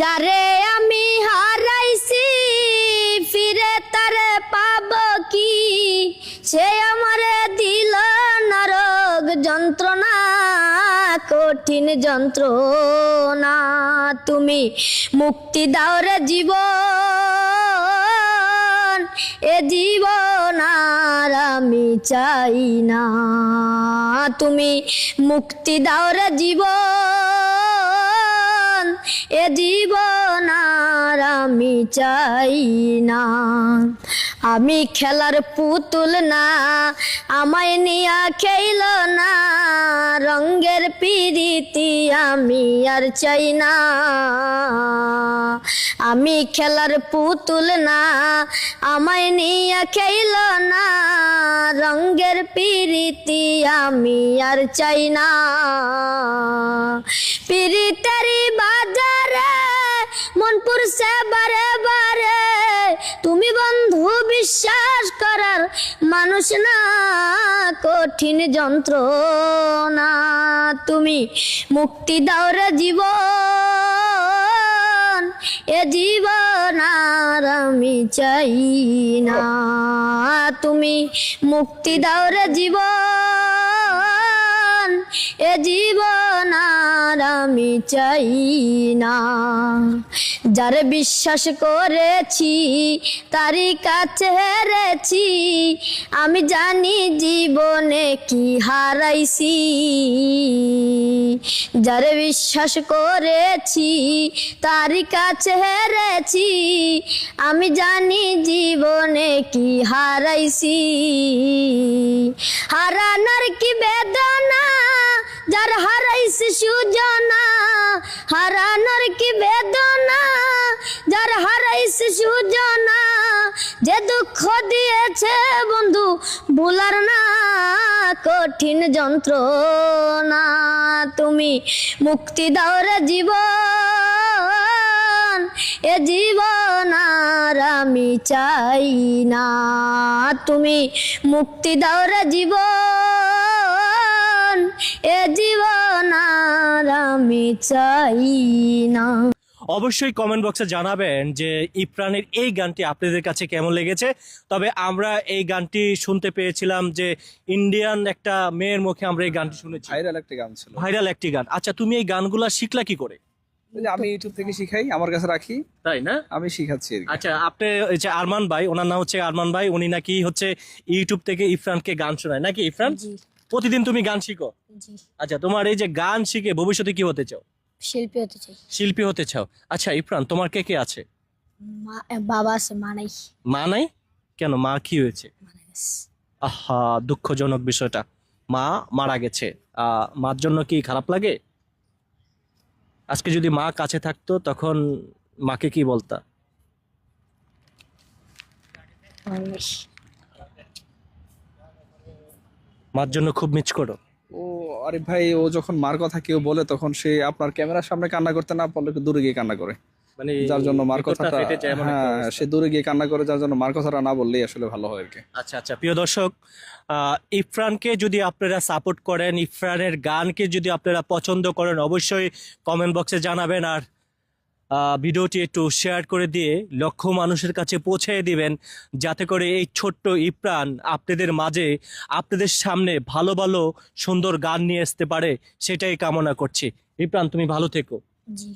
যারে আমি হারাইছি ফিরে তারে পাব কি, সে আমারে দিল নরক যন্ত্রণা, কঠিন যন্ত্রণা। তুমি মুক্তি দাও রে জীবন, এ জীবন আর আমি চাই না। তুমি মুক্তি দাও রে জীবন, এ জীবন আর আমি চাই না। আমি খেলার পুতুল না, আমায় নিয়া খেইল না, রঙের পিরিতি আমি আর চাই না। আমি খেলার পুতুল না, আমায় নিয়া খেইল না, রঙের পিরিতি আমি আর চাই না। পিরিতেরি বাজারে মন পুরছে বারে বারে, তুমি বন্ধু বিশ্বাস করার মানুষ না, কঠিন যন্ত্রণা। তুমি মুক্তি দাও রে জীবন, এ জীবন আর আমি চাই না। তুমি মুক্তি দাও রে জীবন, এ জীবন আর আমি চাই না। যারে বিশ্বাস করেছি তারই কাছে হেরেছি, আমি জানি জীবনে কি হারাইছি। যারে বিশ্বাস করেছি তারই কাছে হেরেছি, আমি জানি জীবনে কি হারাইছি। হারানোর কি বেদনা, যার হারাইছে সুজনা, হারানোর কি বেদনা, যার হারাইছে সুজনা। যে দুঃখ দিয়েছে বন্ধু ভুলার না, কঠিন যন্ত্রণা। তুমি মুক্তি দাও রে জীবন, এ জীবন আর আমি চাই না। তুমি মুক্তি দাও রে জীবন, এ জীবন আর আমি চাই না। অবশ্যই কমেন্ট বক্সে জানাবেন যে ইফরানের এই গানটি আপনাদের কাছে কেমন লেগেছে। তবে আমরা এই গানটি শুনতে পেয়েছিলাম যে ইন্ডিয়ান একটা মেয়ের মুখে আমরা এই গানটি শুনেছি, ভাইরাল একটা গান ছিল। ভাইরাল একটি গান। আচ্ছা, তুমি এই গানগুলা শিখলা কি করে? ওই যে আমি ইউটিউব থেকে শিখাই, আমার কাছে রাখি, তাই না? আমি শিখাচ্ছি আর কি। আচ্ছা, আপনি এই যে আরমান ভাই, ওনার নাম হচ্ছে আরমান ভাই, উনি নাকি হচ্ছে ইউটিউব থেকে ইফরানকে গান শোনায় নাকি? ইফরান, প্রতিদিন তুমি গান শিখো? জি। আচ্ছা, তোমার এই যে গান শিখে ভবিষ্যতে কি হতে চাও? শিল্পী হতে চাই। শিল্পী হতে চাও। আচ্ছা ইফরান, তোমার কে কে আছে? বাবা আছে, মা নাই। মা নাই কেন? মা কি হয়েছে? আহা, দুঃখজনক বিষয়টা, মা মারা গেছে। মার জন্য কি খারাপ লাগে? আজকে যদি মা কাছে থাকতো তখন মাকে কি বলতা? মার জন্য খুব মিস করো? ও আরে ভাই, ও যখন মার কথা কেউ বলে তখন সে আপনার ক্যামেরার সামনে কান্না করতে না পারলে একটু দূরে গিয়ে কান্না করে, মানে যার জন্য মার ভেতরটা কথাটা, ফেটে যায় এমন একটা হ্যাঁ অবস্থা। সে দূরে গিয়ে কান্না করে, যার জন্য মার কথাটা না বললেই আসলে ভালো হয় আর কি। আচ্ছা আচ্ছা, প্রিয় দর্শক, ইফরানকে যদি আপনারা সাপোর্ট করেন, ইফরানের গানকে যদি আপনারা পছন্দ করেন, অবশ্যই কমেন্ট বক্সে জানাবেন। আর ভিডিওটি একটু শেয়ার করে দিয়ে লক্ষ মানুষের কাছে পৌঁছে দিবেন, যাতে করে এই ছোট্ট ইফরান আপনাদের মাঝে, আপনাদের সামনে ভালো ভালো সুন্দর গান নিয়ে আসতে পারে, সেটাই কামনা করছি। ইফরান, তুমি ভালো থেকো। জি।